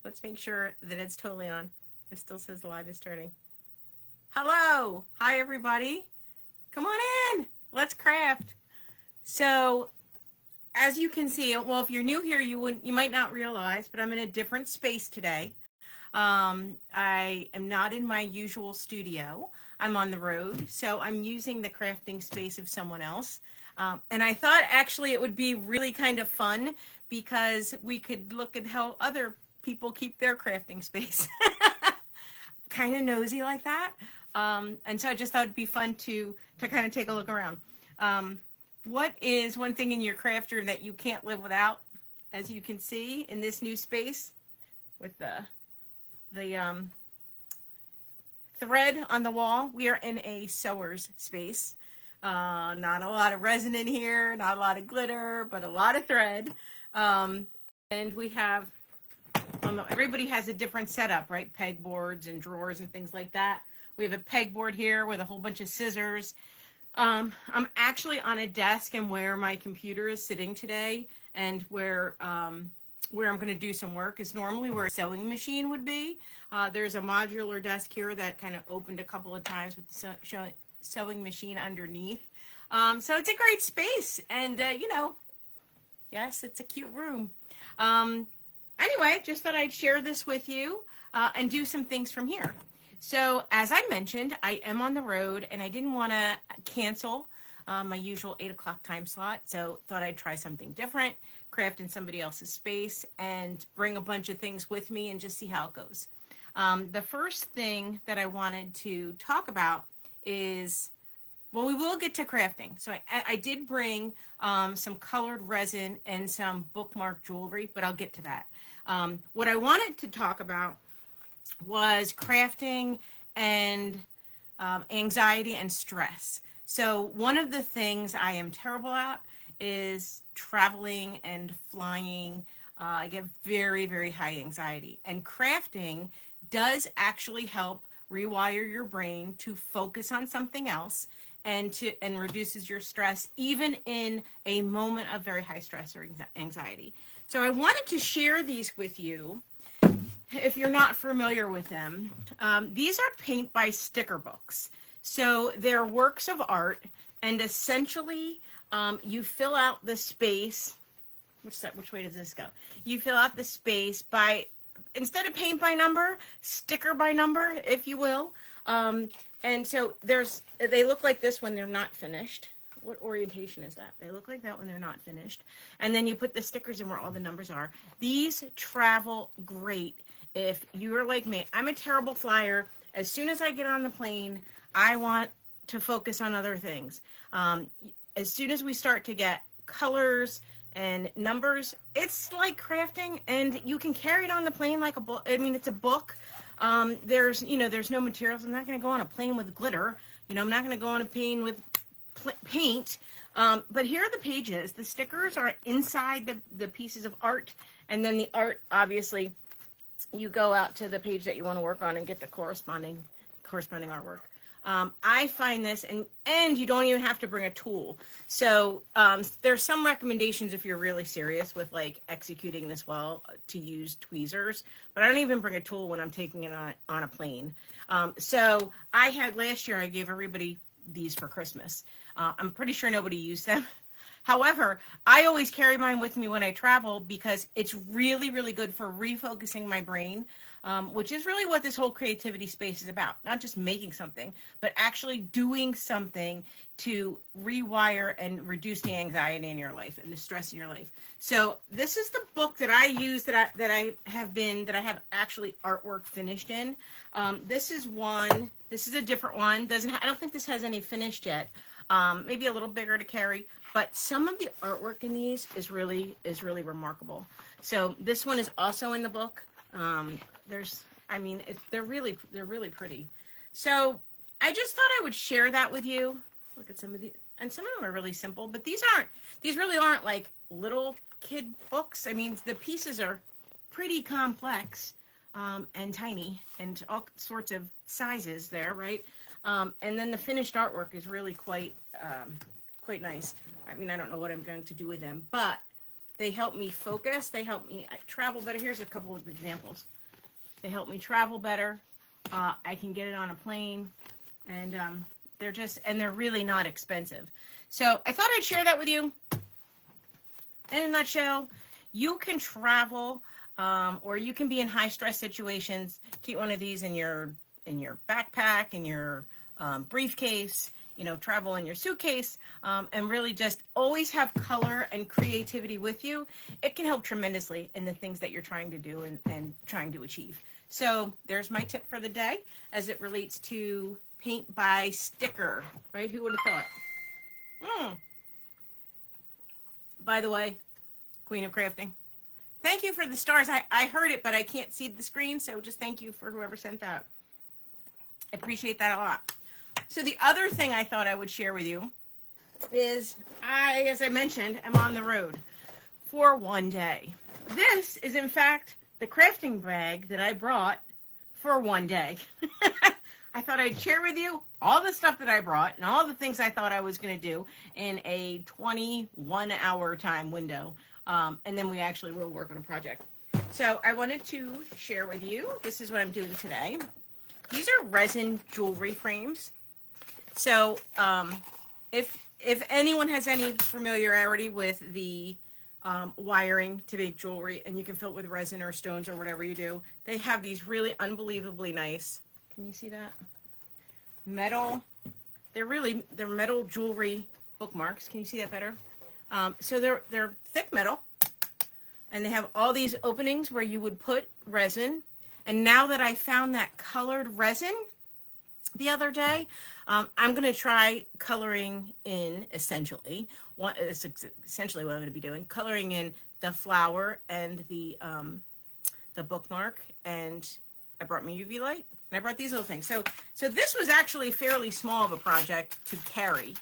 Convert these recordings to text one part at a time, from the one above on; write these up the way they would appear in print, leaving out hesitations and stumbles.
Let's make sure that it's totally on. It still says live is starting. Hello. Hi, everybody. Come on in. Let's craft. So, as you can see, well, if you're new here, you might not realize, but I'm in a different space today. I am not in my usual studio. I'm on the road, so I'm using the crafting space of someone else. And I thought actually it would be really kind of fun because we could look at how other people keep their crafting space. Kind of nosy like that. And so I just thought it'd be fun to kind of take a look around. What is one thing in your crafter that you can't live without? As you can see in this new space with the thread on the wall, we are in a sewer's space. Not a lot of resin in here, not a lot of glitter, but a lot of thread. And we have, everybody has a different setup, right? Pegboards and drawers and things like that. We have a pegboard here with a whole bunch of scissors. I'm actually on a desk and where my computer is sitting today, and where I'm going to do some work is normally where a sewing machine would be. There's a modular desk here that kind of opened a couple of times with the sewing machine underneath. So it's a great space, and yes, it's a cute room. Anyway, just thought I'd share this with you and do some things from here. So as I mentioned, I am on the road and I didn't want to cancel my usual 8 o'clock time slot. So thought I'd try something different, craft in somebody else's space, and bring a bunch of things with me and just see how it goes. The first thing that I wanted to talk about is, well, we will get to crafting. So I did bring some colored resin and some bookmark jewelry, but I'll get to that. What I wanted to talk about was crafting and anxiety and stress. So one of the things I am terrible at is traveling and flying. I get very, very high anxiety, and crafting does actually help rewire your brain to focus on something else and reduces your stress even in a moment of very high stress or anxiety. So I wanted to share these with you. If you're not familiar with them, these are paint by sticker books. So they're works of art, and essentially you fill out the space. Which way does this go? You fill out the space by, instead of paint by number, sticker by number, if you will. And so they look like this when they're not finished. What orientation is that? They look like that when they're not finished. And then you put the stickers in where all the numbers are. These travel great if you're like me. I'm a terrible flyer. As soon as I get on the plane, I want to focus on other things. As soon as we start to get colors and numbers, it's like crafting, and you can carry it on the plane like a book. I mean, it's a book. There's no materials. I'm not going to go on a plane with glitter. I'm not going to go on a plane with paint. But here are the pages. The stickers are inside the pieces of art, and then the art, obviously, you go out to the page that you want to work on and get the corresponding artwork. I find this, and you don't even have to bring a tool. So there's some recommendations if you're really serious with like executing this well to use tweezers, but I don't even bring a tool when I'm taking it on a plane. So I had last year, I gave everybody these for Christmas. I'm pretty sure nobody used them. However, I always carry mine with me when I travel because it's really, really good for refocusing my brain, which is really what this whole creativity space is about. Not just making something, but actually doing something to rewire and reduce the anxiety in your life and the stress in your life. So this is the book that I use that I have actually artwork finished in. This is a different one. I don't think this has any finished yet. Maybe a little bigger to carry, but some of the artwork in these is really remarkable. So this one is also in the book. They're really pretty. So I just thought I would share that with you. Look at some of these, and some of them are really simple, but these really aren't like little kid books. I mean, the pieces are pretty complex, and tiny, and all sorts of sizes there, right? And then the finished artwork is really quite nice. I mean, I don't know what I'm going to do with them, but They help me focus. They help me travel better. Here's a couple of examples. They help me travel better. I can get it on a plane, and they're really not expensive. So I thought I'd share that with you. In a nutshell, you can travel, or you can be in high stress situations. Keep one of these in your backpack, in your briefcase, travel in your suitcase, and really just always have color and creativity with you. It can help tremendously in the things that you're trying to do and trying to achieve. So there's my tip for the day as it relates to paint by sticker, right? Who would have thought? By the way, Queen of Crafting. Thank you for the stars. I heard it, but I can't see the screen, so just thank you for whoever sent that. I appreciate that a lot. So the other thing I thought I would share with you is as I mentioned, am on the road for one day. This is, in fact, the crafting bag that I brought for one day. I thought I'd share with you all the stuff that I brought and all the things I thought I was going to do in a 21-hour time window. And then we actually will work on a project. So I wanted to share with you, this is what I'm doing today. These are resin jewelry frames. So if anyone has any familiarity with the wiring to make jewelry, and you can fill it with resin or stones or whatever you do, they have these really unbelievably nice, can you see that? Metal, they're metal jewelry bookmarks. Can you see that better? So they're thick metal, and they have all these openings where you would put resin. And now that I found that colored resin the other day, I'm going to try coloring in, essentially what I'm going to be doing, coloring in the flower and the bookmark. And I brought my UV light, and I brought these little things. So this was actually fairly small of a project to carry.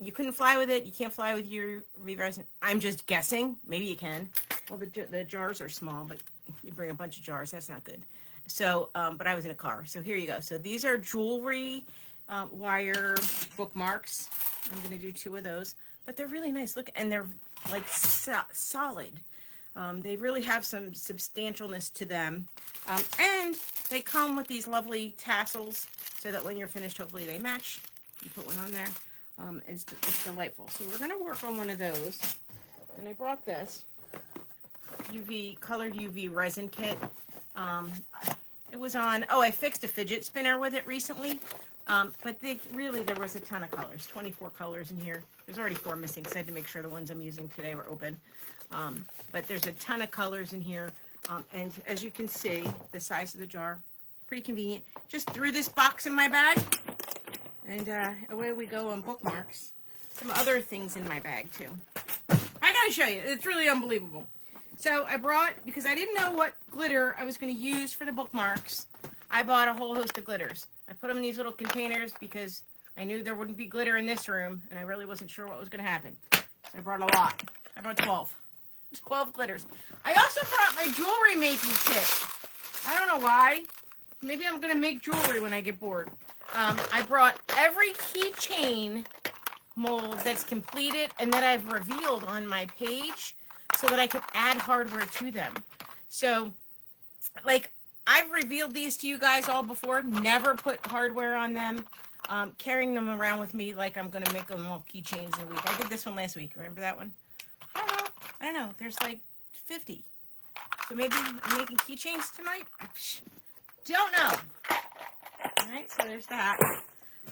You couldn't fly with it. You can't fly with your resin. I'm just guessing. Maybe you can. Well, the jars are small, but you bring a bunch of jars. That's not good. So, but I was in a car. So here you go. So these are jewelry wire bookmarks. I'm going to do 2 of those. But they're really nice. Look, and they're like solid. They really have some substantialness to them. And they come with these lovely tassels so that when you're finished, hopefully they match. You put one on there. It's delightful. So we're going to work on one of those. And I brought this colored UV resin kit. It was on, I fixed a fidget spinner with it recently. But there was a ton of colors, 24 colors in here. There's already 4 missing because I had to make sure the ones I'm using today were open. But there's a ton of colors in here. And as you can see, the size of the jar, pretty convenient. Just threw this box in my bag. And away we go on bookmarks. Some other things in my bag, too. I gotta show you. It's really unbelievable. So I brought, because I didn't know what glitter I was going to use for the bookmarks, I bought a whole host of glitters. I put them in these little containers because I knew there wouldn't be glitter in this room, and I really wasn't sure what was going to happen. So I brought a lot. I brought 12. 12 glitters. I also brought my jewelry making kit. I don't know why. Maybe I'm going to make jewelry when I get bored. I brought every keychain mold that's completed and that I've revealed on my page so that I could add hardware to them. So, like, I've revealed these to you guys all before, never put hardware on them, carrying them around with me like I'm going to make them all keychains in a week. I did this one last week. Remember that one? I don't know. There's like 50. So maybe I'm making keychains tonight? Don't know. All right, so there's that.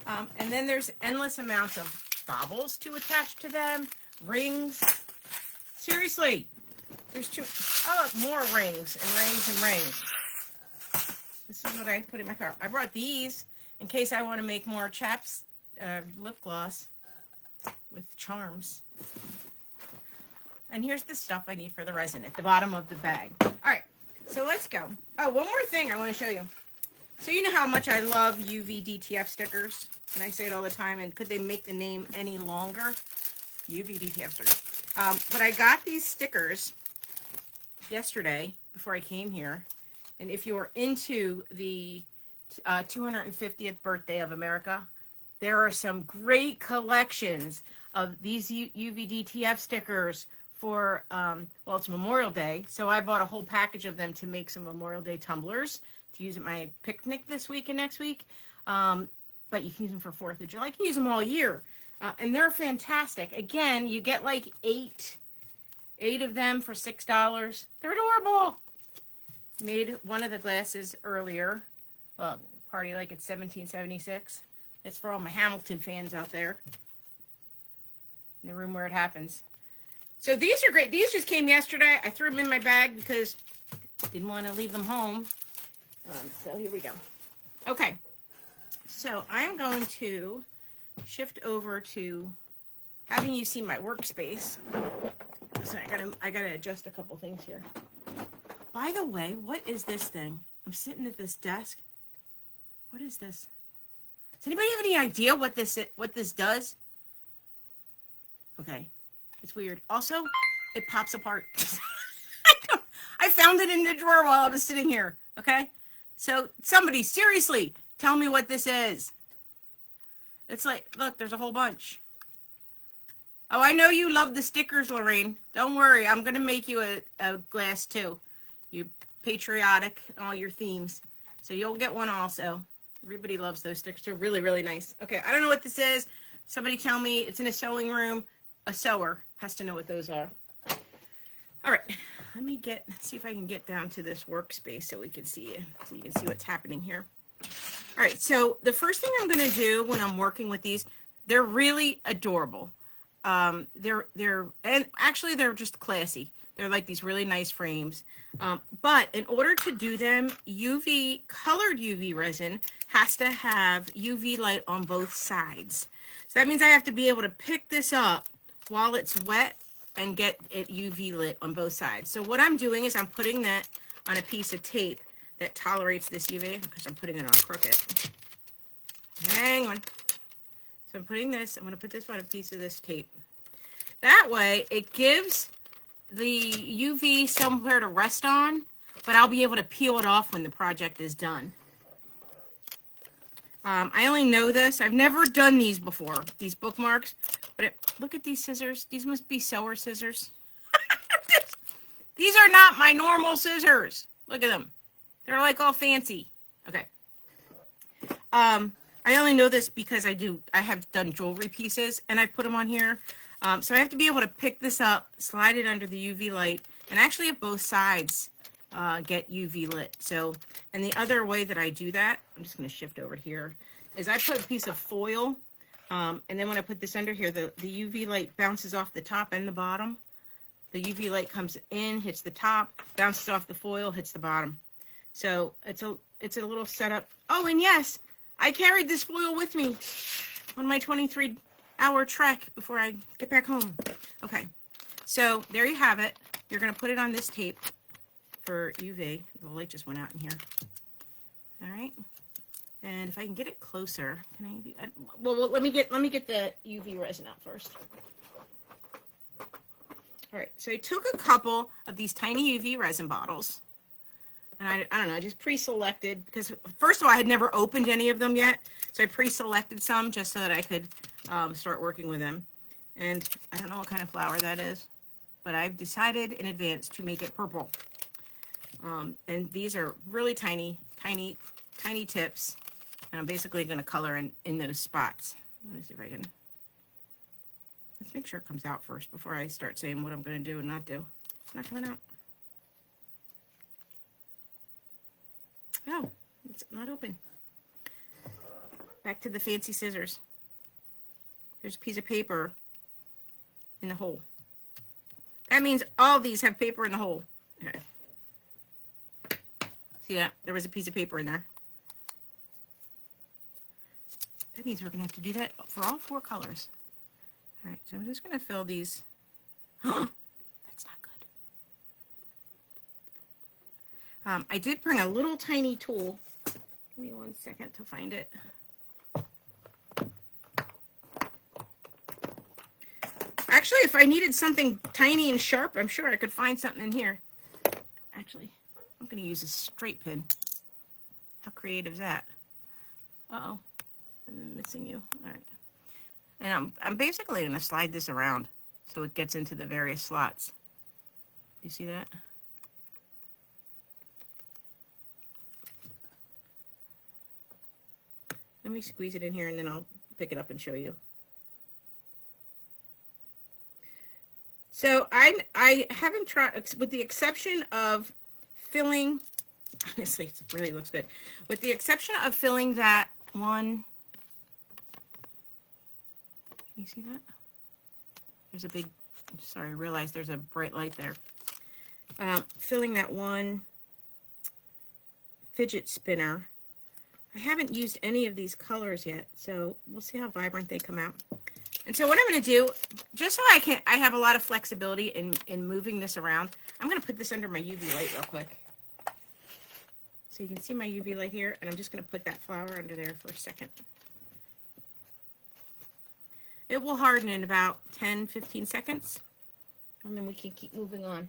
And then there's endless amounts of baubles to attach to them, rings. Seriously, there's more rings and rings and rings. This is what I put in my car. I brought these in case I want to make more lip gloss with charms. And here's the stuff I need for the resin at the bottom of the bag. All right, so let's go. Oh, one more thing I want to show you. So you know how much I love UV DTF stickers, and I say it all the time, and could they make the name any longer? UV DTF stickers. But I got these stickers yesterday before I came here, and if you're into the 250th birthday of America, there are some great collections of these UV DTF stickers for, well, it's Memorial Day, so I bought a whole package of them to make some Memorial Day tumblers to use at my picnic this week and next week. But you can use them for 4th of July. You can use them all year. And they're fantastic. Again, you get like eight of them for $6. They're adorable. Made one of the glasses earlier. Well, party like it's 1776. It's for all my Hamilton fans out there. In the room where it happens. So these are great. These just came yesterday. I threw them in my bag because I didn't want to leave them home. So here we go. Okay. So I'm going to shift over to having you see my workspace. So I gotta adjust a couple things here. By the way, what is this thing? I'm sitting at this desk. What is this? Does anybody have any idea what this does? Okay, it's weird. Also, it pops apart. I found it in the drawer while I was sitting here. Okay, so somebody seriously tell me what this is. It's like, look, there's a whole bunch. Oh, I know you love the stickers, Lorraine. Don't worry, I'm gonna make you a glass too. You patriotic, all your themes. So you'll get one also. Everybody loves those stickers. They're really, really nice. Okay, I don't know what this is. Somebody tell me. It's in a sewing room. A sewer has to know what those are. All right, let me see if I can get down to this workspace so we can see it, so you can see what's happening here. All right, so the first thing I'm going to do when I'm working with these, they're really adorable. And actually they're just classy. They're like these really nice frames. But in order to do them, colored UV resin has to have UV light on both sides. So that means I have to be able to pick this up while it's wet and get it UV lit on both sides. So what I'm doing is I'm putting that on a piece of tape that tolerates this UV, because I'm putting it on crooked. Hang on. So I'm going to put this on a piece of this tape. That way it gives the UV somewhere to rest on, but I'll be able to peel it off when the project is done. I only know this. I've never done these before, these bookmarks, but look at these scissors. These must be sewer scissors. These are not my normal scissors. Look at them. They're like all fancy. Okay. I only know this because I have done jewelry pieces and I've put them on here. So I have to be able to pick this up, slide it under the UV light, and actually have both sides get UV lit. So, and the other way that I do that, I'm just going to shift over here, is I put a piece of foil, and then when I put this under here, the UV light bounces off the top and the bottom. The UV light comes in, hits the top, bounces off the foil, hits the bottom. So it's a little setup. Oh, and yes, I carried this foil with me on my 23-hour trek before I get back home. Okay, so there you have it. You're going to put it on this tape for UV. The light just went out in here. All right, and if I can get it closer, can I do? Well, let me get the UV resin out first. All right, so I took a couple of these tiny UV resin bottles. And I don't know, I just pre-selected, because first of all, I had never opened any of them yet. So I pre-selected some just so that I could start working with them. And I don't know what kind of flower that is, but I've decided in advance to make it purple. And these are really tiny tips. And I'm basically going to color in those spots. Let me see if I can. Let's make sure it comes out first before I start saying what I'm going to do and not do. It's not coming out. Oh, it's not open. Back to the fancy scissors. There's a piece of paper in the hole. That means all these have paper in the hole. Okay. See that? There was a piece of paper in there. That means we're going to have to do that for all 4 colors. All right, so I'm just going to fill these. That's not good. I did bring a little tiny tool. Give me 1 second to find it. Actually, if I needed something tiny and sharp, I'm sure I could find something in here. Actually, I'm going to use a straight pin. How creative is that? Uh-oh. I'm missing you. All right. And I'm basically going to slide this around so it gets into the various slots. You see that? Let me squeeze it in here and then I'll pick it up and show you. So I haven't tried, with the exception of filling, honestly, it really looks good. With the exception of filling that one, can you see that? There's a big, sorry, I realized there's a bright light there. Filling that one fidget spinner. I haven't used any of these colors yet, so we'll see how vibrant they come out. And so what I'm going to do, just so I have a lot of flexibility in moving this around, I'm going to put this under my UV light real quick. So you can see my UV light here, and I'm just going to put that flower under there for a second. It will harden in about 10-15 seconds, and then we can keep moving on.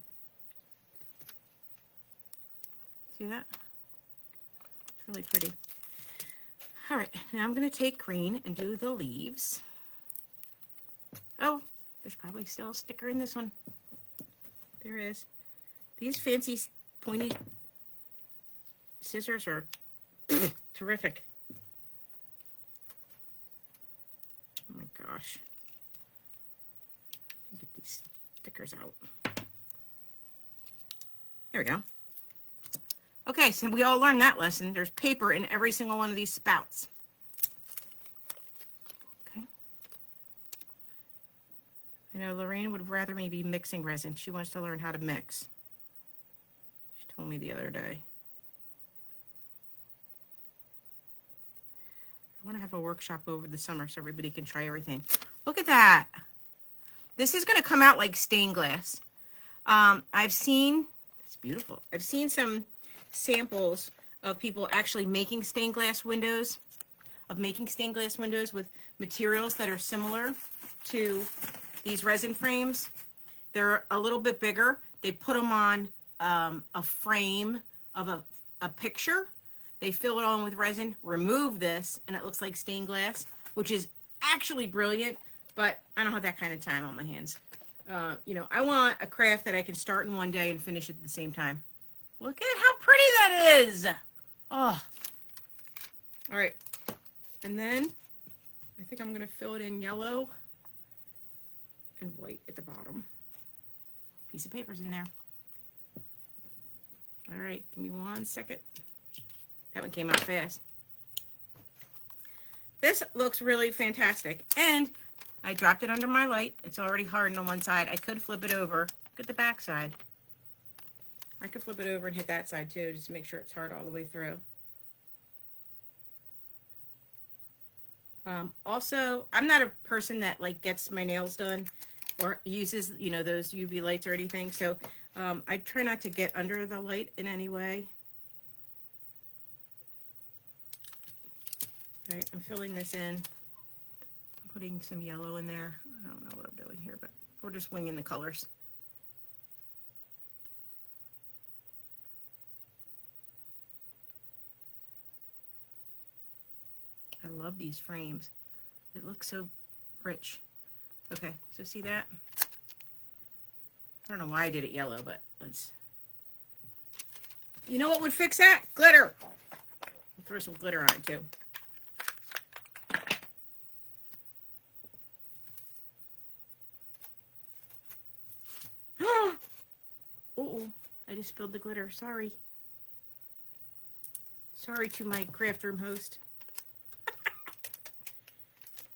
See that? It's really pretty. All right, now I'm going to take green and do the leaves. Oh, there's probably still a sticker in this one. There is. These fancy pointy scissors are terrific. Oh my gosh. Get these stickers out. There we go. Okay, so we all learned that lesson. There's paper in every single one of these spouts. Okay. I know Lorraine would rather me be mixing resin. She wants to learn how to mix. She told me the other day. I want to have a workshop over the summer so everybody can try everything. Look at that. This is going to come out like stained glass. I've seen, it's beautiful. I've seen some samples of people actually making stained glass windows, with materials that are similar to these resin frames. They're a little bit bigger. They put them on a frame of a picture. They fill it on with resin, remove this, and it looks like stained glass, which is actually brilliant, but I don't have that kind of time on my hands. You know, I want a craft that I can start in one day and finish it at the same time. Look at how pretty that is. Oh. All right. And then I think I'm going to fill it in yellow and white at the bottom. Piece of paper's in there. All right. Give me 1 second. That one came out fast. This looks really fantastic. And I dropped it under my light. It's already hardened on one side. I could flip it over. Look at the back side. I could flip it over and hit that side too, just to make sure it's hard all the way through. Also, I'm not a person that like gets my nails done or uses, you know, those UV lights or anything. So I try not to get under the light in any way. All right, I'm filling this in. I'm putting some yellow in there. I don't know what I'm doing here, but we're just winging the colors. I love these frames. It looks so rich. Okay, so see that? I don't know why I did it yellow, but let's... You know what would fix that? Glitter! I'll throw some glitter on it too. Uh-oh, I just spilled the glitter. Sorry. Sorry to my craft room host.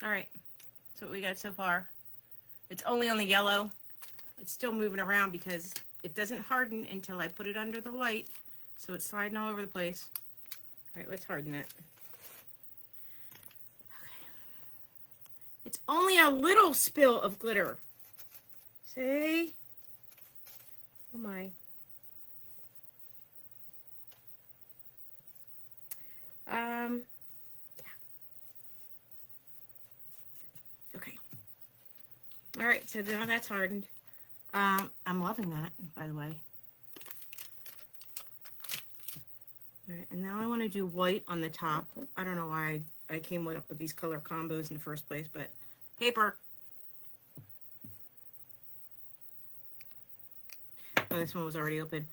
All right, so what we got so far. It's only on the yellow. It's still moving around because it doesn't harden until I put it under the light. So it's sliding all over the place. All right, let's harden it. Okay. It's only a little spill of glitter. See? Oh my. Okay. All right, so now that's hardened. I'm loving that, by the way. All right, and now I want to do white on the top. I don't know why I came up with these color combos in the first place, but paper. Oh, this one was already open.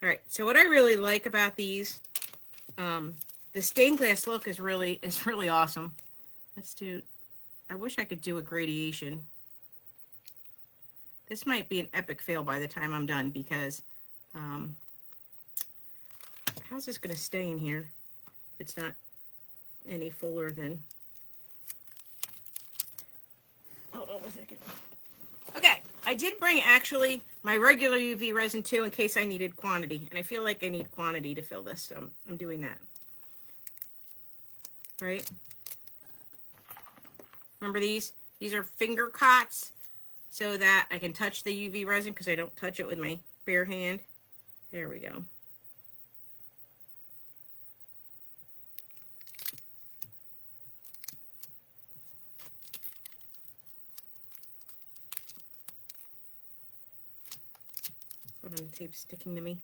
All right, so what I really like about these, the stained glass look is really awesome. Let's do, I wish I could do a gradation. This might be an epic fail by the time I'm done because how's this going to stay in here if it's not any fuller than... Hold on a second. Okay, I did bring actually my regular UV resin too in case I needed quantity. And I feel like I need quantity to fill this, so I'm doing that. Right? Remember these? These are finger cots so that I can touch the UV resin because I don't touch it with my bare hand. There we go. Hold on, the tape's sticking to me.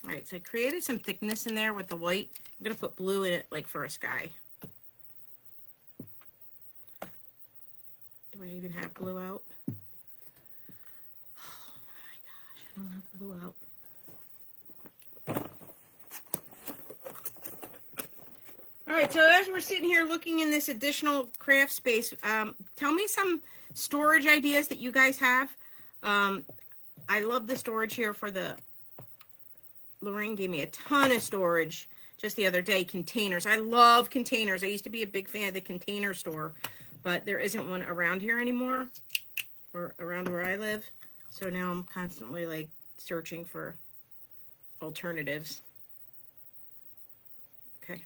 All right, so I created some thickness in there with the white. I'm going to put blue in it like for a sky. Do I even have blue out? Oh my gosh, I don't have blue out. All right, so as we're sitting here looking in this additional craft space, tell me some storage ideas that you guys have. I love the storage here for the... Lorraine gave me a ton of storage just the other day, containers. I love containers. I used to be a big fan of the container store, but there isn't one around here anymore, or around where I live. So now I'm constantly like searching for alternatives. Okay.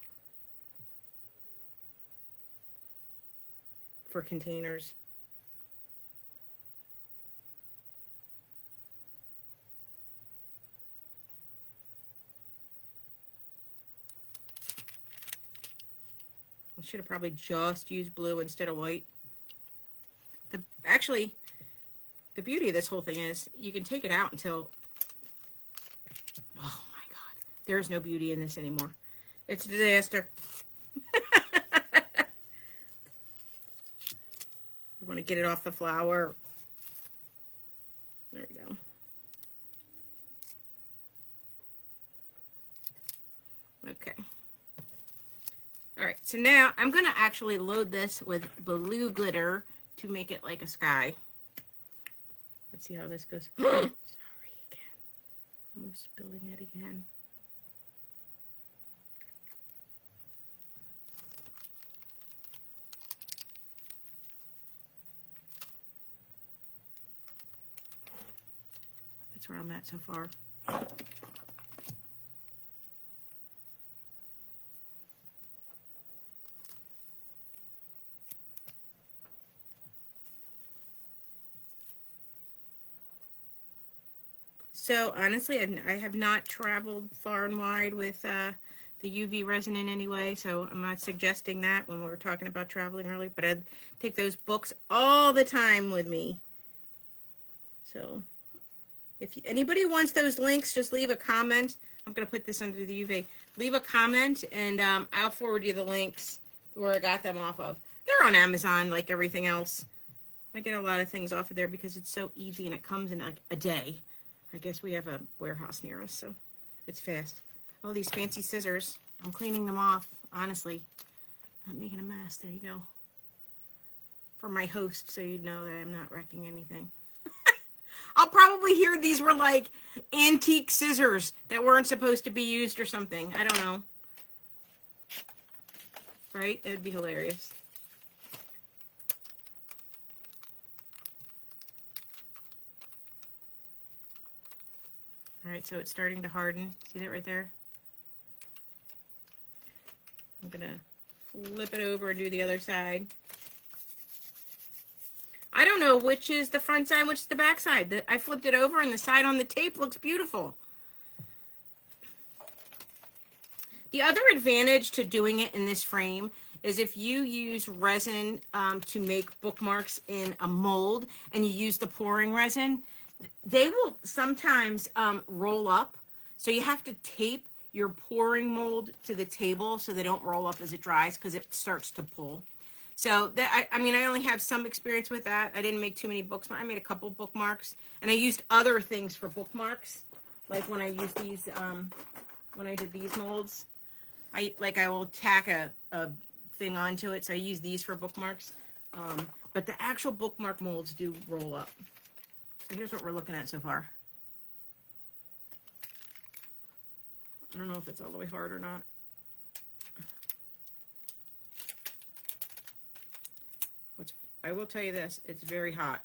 For containers. I should have probably just used blue instead of white. Actually, the beauty of this whole thing is you can take it out until... Oh my God. There's no beauty in this anymore. It's a disaster. I want to get it off the flower. There we go. Okay. All right, so now I'm going to actually load this with blue glitter to make it like a sky. Let's see how this goes. Sorry again. Almost spilling it again. That's where I'm at so far. So honestly, I have not traveled far and wide with the UV resin in any way, so I'm not suggesting that when we were talking about traveling earlier, but I'd take those books all the time with me. So if anybody wants those links, just leave a comment. I'm going to put this under the UV. Leave a comment, and I'll forward you the links where I got them off of. They're on Amazon like everything else. I get a lot of things off of there because it's so easy and it comes in like a day. I guess we have a warehouse near us, so it's fast. All these fancy scissors. I'm cleaning them off, honestly. Not making a mess. There you go. For my host, so you'd know that I'm not wrecking anything. I'll probably hear these were like antique scissors that weren't supposed to be used or something. I don't know. Right? It would be hilarious. All right, so it's starting to harden. See that right there? I'm going to flip it over and do the other side. I don't know which is the front side, which is the back side. I flipped it over and the side on the tape looks beautiful. The other advantage to doing it in this frame is if you use resin to make bookmarks in a mold and you use the pouring resin, they will sometimes roll up. So you have to tape your pouring mold to the table so they don't roll up as it dries because it starts to pull. So that, I mean, I only have some experience with that. I didn't make too many books. I made a couple bookmarks, and I used other things for bookmarks. Like when I used these, when I did these molds, I will tack a thing onto it. So I use these for bookmarks. But the actual bookmark molds do roll up. So here's what we're looking at so far. I don't know if it's all the way hard or not. I will tell you this, it's very hot.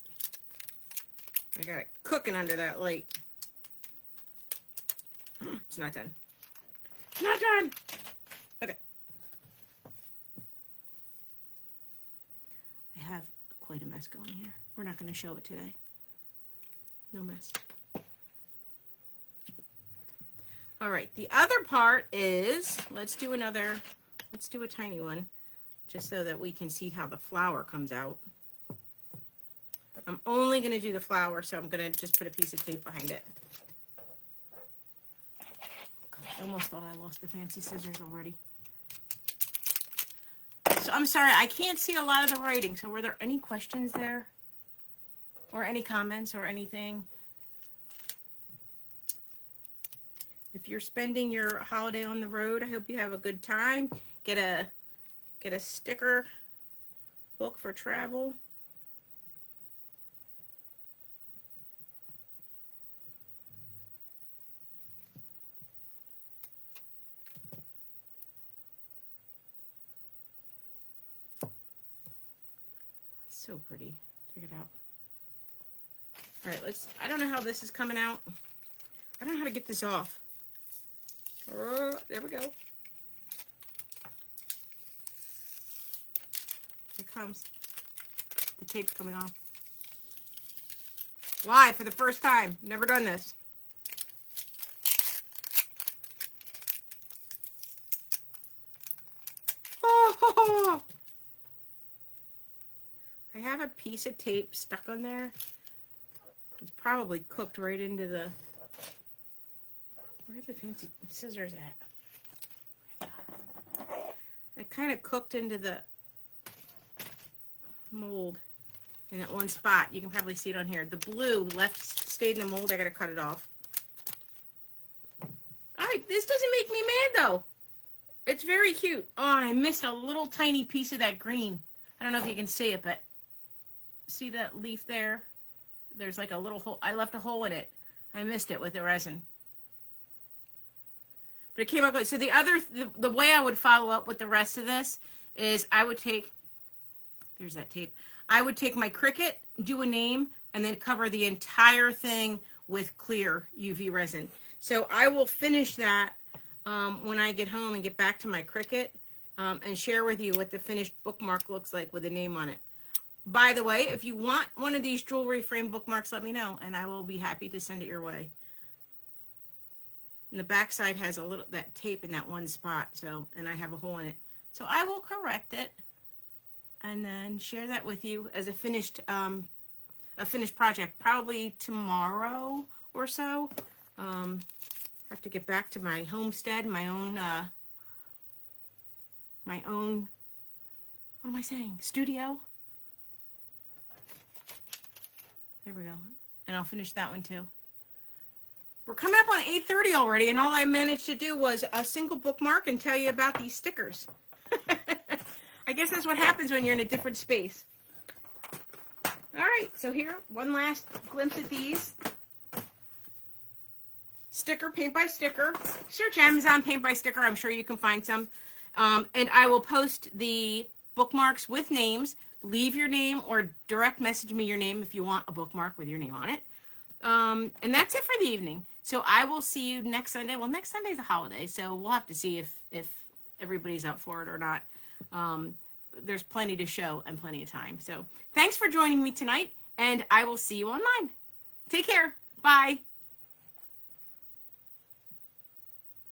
I got it cooking under that light. It's not done. It's not done! Okay. I have quite a mess going here. We're not going to show it today. No mess. All right, the other part is, let's do a tiny one, just so that we can see how the flower comes out. I'm only going to do the flower, so I'm going to just put a piece of tape behind it. I almost thought I lost the fancy scissors already. So I'm sorry, I can't see a lot of the writing, so were there any questions there? Or any comments or anything? If you're spending your holiday on the road, I hope you have a good time. Get a sticker book for travel. So pretty. Check it out. All right, I don't know how this is coming out. I don't know how to get this off. Oh, there we go. Here it comes. The tape's coming off. Live for the first time. Never done this. Oh! I have a piece of tape stuck on there. It's probably cooked right into the... Where's the fancy scissors at? It kind of cooked into the mold in that one spot. You can probably see it on here. The blue stayed in the mold. I gotta cut it off. Alright, this doesn't make me mad though. It's very cute. Oh, I missed a little tiny piece of that green. I don't know if you can see it, but see that leaf there? There's like a little hole. I left a hole in it. I missed it with the resin. But it came out good. So the way I would follow up with the rest of this is I would take, there's that tape. I would take my Cricut, do a name, and then cover the entire thing with clear UV resin. So I will finish that when I get home and get back to my Cricut and share with you what the finished bookmark looks like with a name on it. By the way, if you want one of these jewelry frame bookmarks, let me know, and I will be happy to send it your way. And the back side has that tape in that one spot, and I have a hole in it. So I will correct it and then share that with you as a finished project, probably tomorrow or so. I have to get back to my homestead, my own, what am I saying? Studio. There we go. And I'll finish that one too. We're coming up on 8:30 already, and all I managed to do was a single bookmark and tell you about these stickers. I guess that's what happens when you're in a different space. All right, so here, one last glimpse at these. Sticker, paint by sticker. Search Amazon paint by sticker. I'm sure you can find some. And I will post the bookmarks with names. Leave your name or direct message me your name if you want a bookmark with your name on it. And that's it for the evening. So I will see you next Sunday. Well, next Sunday's a holiday, so we'll have to see if everybody's up for it or not. There's plenty to show and plenty of time. So thanks for joining me tonight, and I will see you online. Take care. Bye.